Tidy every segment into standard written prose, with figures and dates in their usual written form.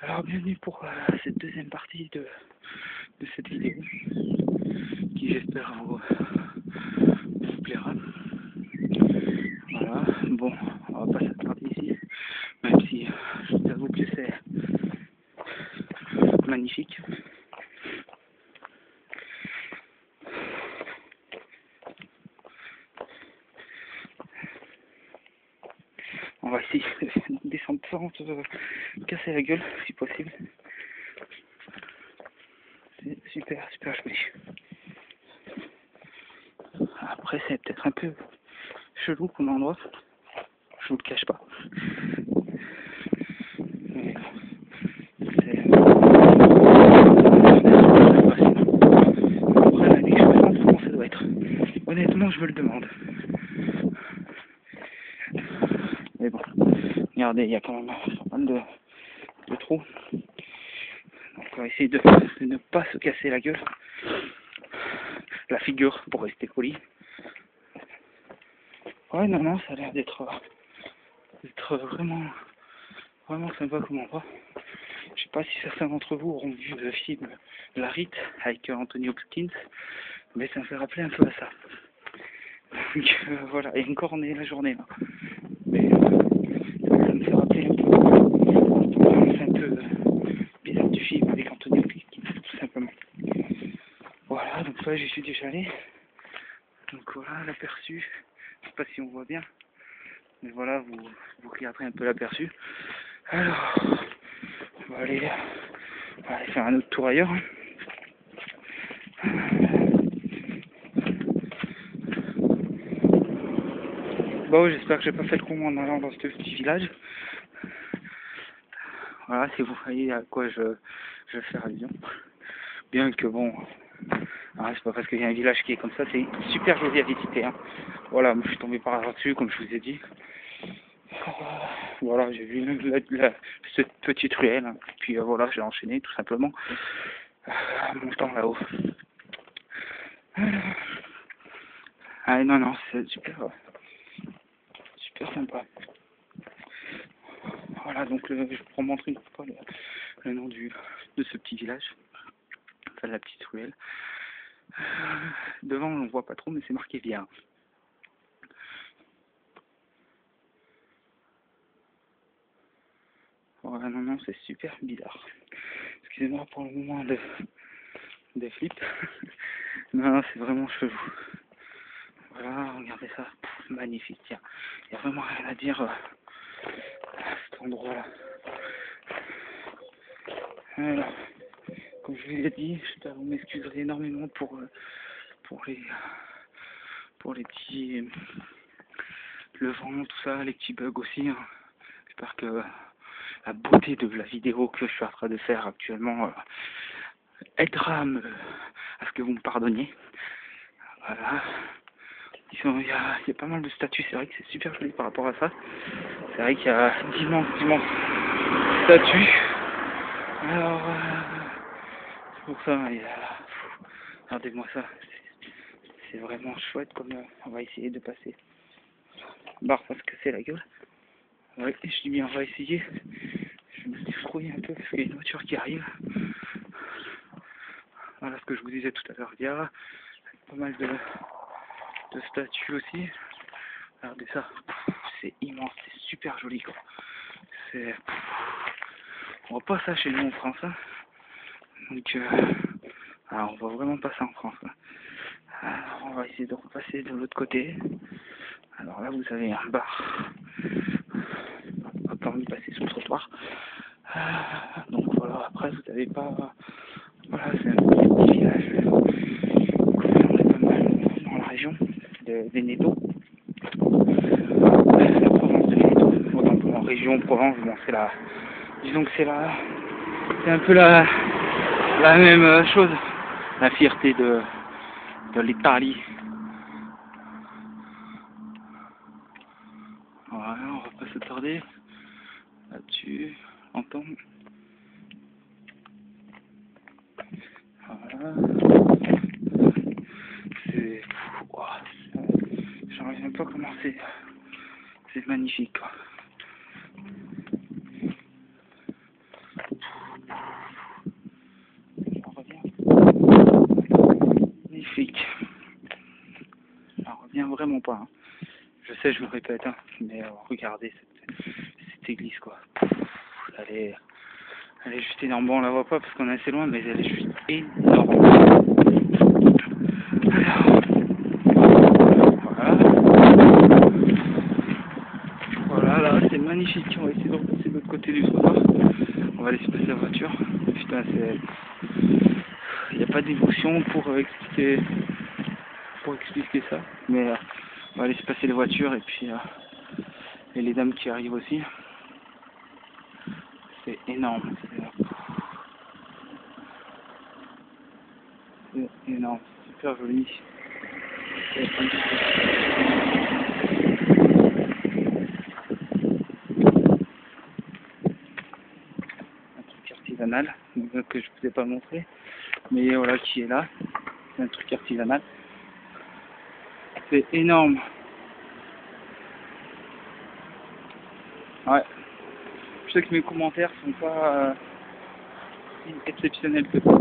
Alors bienvenue pour cette deuxième partie de cette vidéo qui j'espère vous plaira. Voilà, bon, on va pas s'attarder ici, même si je vous avoue que c'est magnifique. On va essayer de descendre sans se casser la gueule si possible. C'est super joli. Après c'est peut-être un peu chelou comme endroit, je vous le cache pas. Mais c'est après la nuit, je me demande comment ça doit être. Honnêtement, je me le demande. Mais bon, regardez, il y a quand même pas mal de trous. Donc on va essayer de ne pas se casser la gueule. La figure pour rester poli. Ouais, non, ça a l'air d'être vraiment sympa comme endroit. Je sais pas si certains d'entre vous auront vu le film La Rite avec Anthony Hopkins, mais ça me fait rappeler un peu à ça. Donc voilà, et encore on est la journée là. Mais ça me fait rappeler un peu bizarre du film avec Anthony Hopkins, tout simplement. Voilà, donc là j'y suis déjà allé. Donc voilà l'aperçu. Je sais pas si on voit bien. Mais voilà, vous regarderez un peu l'aperçu. Alors, on va aller faire un autre tour ailleurs. Bon, j'espère que j'ai pas fait le con en allant dans ce petit village. Voilà, si vous voyez à quoi je fais allusion. Bien que bon, c'est pas parce qu'il y a un village qui est comme ça, c'est super joli à visiter. Hein. Voilà, moi je suis tombé par là-dessus, comme je vous ai dit. Voilà, j'ai vu cette petite ruelle, hein. Puis voilà, j'ai enchaîné tout simplement, montant là-haut. Ah non, c'est super sympa. Voilà, donc je vous montrer une fois le nom de ce petit village, enfin la petite ruelle. Devant on ne voit pas trop, mais c'est marqué Vierre. Voilà, non, c'est super bizarre. Excusez-moi pour le moment des flips. Non, c'est vraiment chelou. Voilà, regardez ça, magnifique. Il y a vraiment rien à dire à cet endroit-là. Alors, comme je vous l'ai dit, vous m'excuserez énormément pour les petits le vent, tout ça, les petits bugs aussi. Hein. J'espère que la beauté de la vidéo que je suis en train de faire actuellement aidera à ce que vous me pardonniez. Voilà. Il y a pas mal de statues, c'est vrai que c'est super joli par rapport à ça. C'est vrai qu'il y a d'immenses statues. Alors, c'est pour ça, regardez-moi ça. C'est vraiment chouette comme on va essayer de passer. Barre parce que c'est la gueule. Ouais, je dis bien on va essayer. Je me défrouille un peu parce qu'il y a une voiture qui arrive. Voilà ce que je vous disais tout à l'heure. Il y a pas mal de statues aussi. Regardez ça. C'est immense, c'est super joli quoi. On voit pas ça chez nous en France. Hein. Donc on voit vraiment pas ça en France. Hein. Alors, on va essayer de repasser de l'autre côté. Alors là vous avez un bar. On va pas envie de passer sur le trottoir. Donc voilà, après vous n'avez pas. Voilà, c'est un petit village. On est pas mal dans la région des Vénéto. La province de Vénéto. Autant pour en région, Provence, bon c'est la. Disons que c'est un peu la même chose. La fierté de l'Italie. Voilà, on va pas s'attarder là-dessus. Entendre. Voilà. C'est. J'en reviens pas comment c'est magnifique quoi. vraiment pas. Hein. Je sais, je me répète, hein, mais regardez cette église, quoi. Elle est juste énorme. Bon, on la voit pas parce qu'on est assez loin, mais elle est juste énorme. Alors, voilà, là, c'est magnifique. On va essayer de repasser de l'autre côté du trottoir. On va laisser passer la voiture. Putain, il n'y a pas d'émotion pour expliquer ça, mais on va laisser passer les voitures et puis et les dames qui arrivent aussi. C'est énorme. C'est énorme, super joli. Un truc artisanal que je ne vous ai pas montré, mais voilà qui est là. C'est un truc artisanal. C'est énorme. Ouais. Je sais que mes commentaires sont pas si exceptionnels que ça.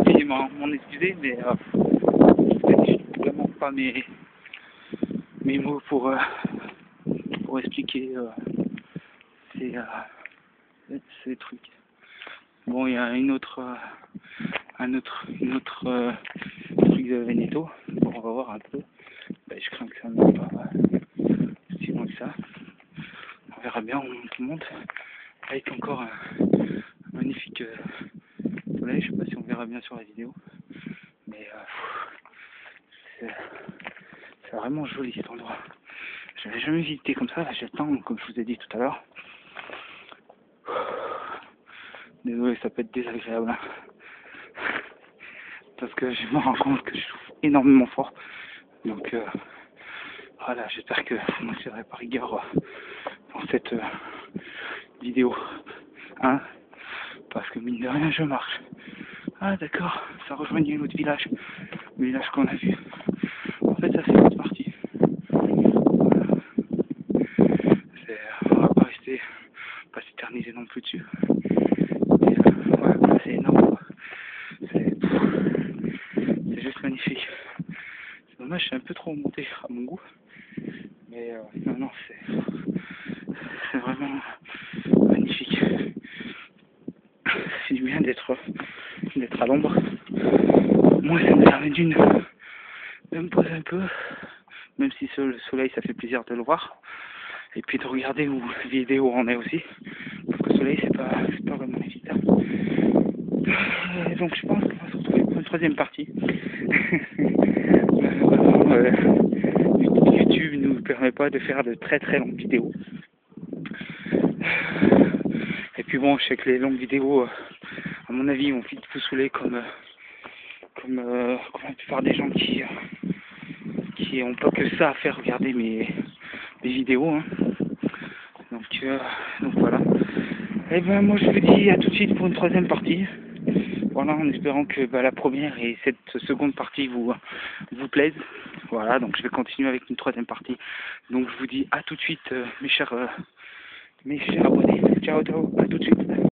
Veuillez m'en excuser, mais je vraiment pas mes mots pour expliquer ces trucs. Bon, il y a un autre truc de Veneto. Bon, on va voir un peu. Ben, je crains que ça ne soit pas si loin que ça. On verra bien, on monte. Avec encore un magnifique soleil. Je sais pas si on verra bien sur la vidéo. Mais c'est vraiment joli cet endroit. Je n'avais jamais visité comme ça. Là, j'ai le temps, comme je vous ai dit tout à l'heure. Désolé, ça peut être désagréable. Hein. Parce que je me rends compte que je souffre énormément fort. Donc voilà, j'espère que vous ne serez pas rigueur dans cette vidéo. Hein, parce que mine de rien, je marche. Ah d'accord, ça rejoignait l'autre village. Le village qu'on a vu. En fait, ça c'est l'autre partie. Voilà. On va pas s'éterniser non plus dessus. Et, voilà, c'est énorme. C'est juste magnifique. C'est dommage, c'est un peu trop monté à mon goût. Mais non, c'est vraiment magnifique. Ça fait du bien d'être à l'ombre. Moi, ça me permet de me poser un peu, même si le soleil, ça fait plaisir de le voir. Et puis de regarder où la vidéo en est aussi. Parce que le soleil, c'est pas vraiment évident. Donc je pense qu'on va se retrouver pour une troisième partie. YouTube ne nous permet pas de faire de très très longues vidéos. Et puis bon, je sais que les longues vidéos, à mon avis, vont vite vous saouler comme la plupart des gens qui ont pas que ça à faire regarder mes vidéos. Hein. Donc voilà. Et ben moi je vous dis à tout de suite pour une troisième partie. Voilà, en espérant que la première et cette seconde partie vous plaisent. Voilà, donc je vais continuer avec une troisième partie. Donc je vous dis à tout de suite mes chers abonnés. Ciao, ciao, à tout de suite.